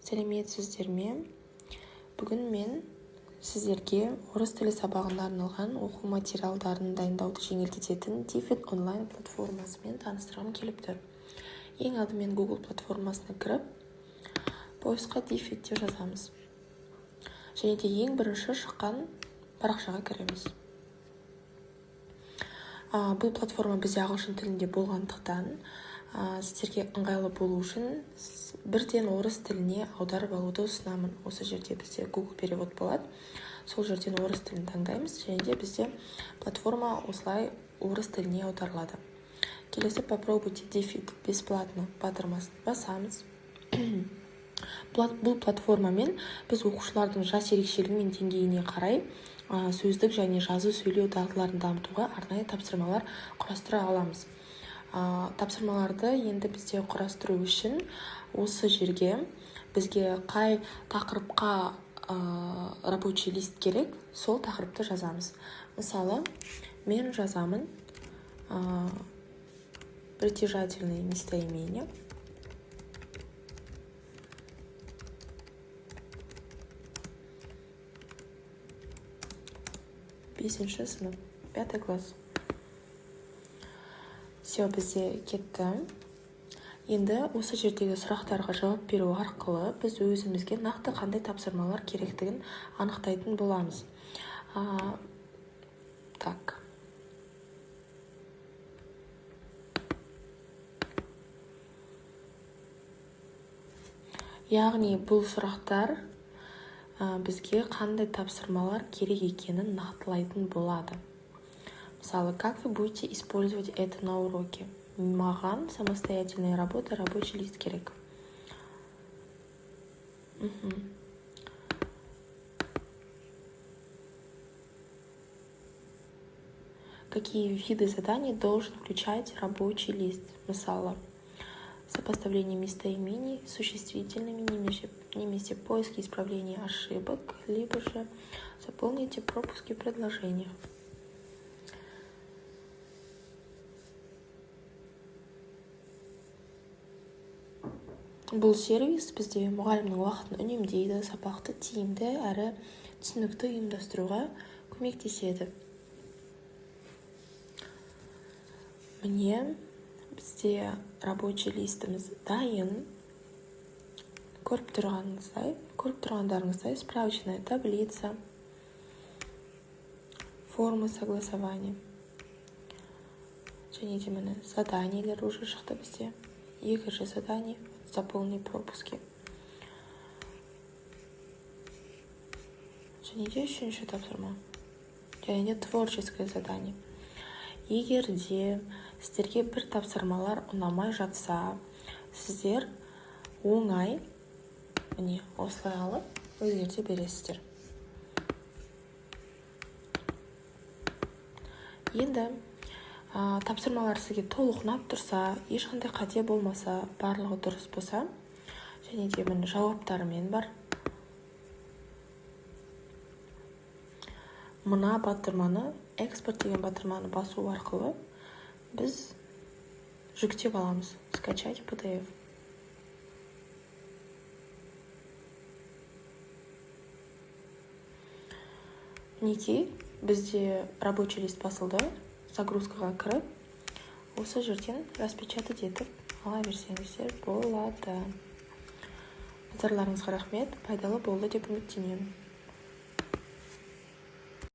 Сәлеметсіздер ме? Бүгін мен сіздерге орыс тілі сабағына арналған оқу материалдарын дайындауды жеңілдететін Difid онлайн платформасымен таныстырғым келіп тұр. Ең алдымен Google платформасына кіріп, поисқа Difid деп жазамыз. Және де ең бірінші шыққан парақшаға кіреміз. Бұл платформа бізде ағылшын тілінде болғандықтан, сіздерге ыңғайлы болу үшін бірден орыс тіліне аударып алуды ұсынамын. Осы жерде бізде Google перевод болады. Сол жерден орыс тілін таңдаймыз, және де бізде платформа осылай орыс тіліне аударылады. Келесі попробуйте Difid бесплатно батырмасын басамыз. Бұл платформамен біз оқушылардың жас ерекшелігі мен деңгейіне қарай сөздік және жазу сөйлеу дағдыларын дамытуға арнайы тапсырмалар құрастыра аламыз. Тапсырмаларды енді бізде құрастыру үшін осы жерге бізге қай тақырыпқа рабочий лист керек, сол тақырыпты жазамыз. Мысалы, мен жазамын притяжательные местоимения. Бесінші сынып, 5 класс. Все, бізде кетті. Енді осы жердегі сұрақтарға жауап беру арқылы біз өзімізге нақты қандай тапсырмалар керектігін анықтайтын боламыз. Так. Яғни бұл сұрақтар бізге қандай тапсырмалар керек екенін нақтылайтын болады. Мысалы, как вы будете использовать это на уроке? Маған самостоятельная работа, рабочий лист керек. Какие виды заданий должен включать рабочий лист? Мысалы, сопоставление местоимений с существительными, немесе поиск и исправление ошибок, либо же заполните пропуски в предложениях. Бұл сервис бізде мұғалімнің уақытын үнемдейді, сабақты тиімді әрі түсінікті ұйымдастыруға көмектеседі. Міне бізде рабочий листіміз дайын. Көріп тұрғандарыңыздай справочная таблица, формы согласования. Және де міне заданиелер уже шықты бізде. Екінші задание. Заполни пропуски. Және де үшінші тапсырма. Және де творческое задание. Егер де сіздерге бір тапсырмалар ұнамай жатса, сіздер оңай, міне осылай алып, өзгерте бересіздер. Енді тапсырмалар сізге толық ұнап тұрса, ешқандай қате болмаса, барлығы дұрыс болса, және де міне жауаптарымен бар. Мына батырманы, экспорт деген батырманы басу арқылы біз жүктеп аламыз. Скачать PDF. Мінекей, бізде рабочий лист басылды. Загрузкаға кіріп, осы жерден распечатать етіп ала берсеңіздер болады. Назарларыңызға рахмет, пайдалы болды деп үміттенемін.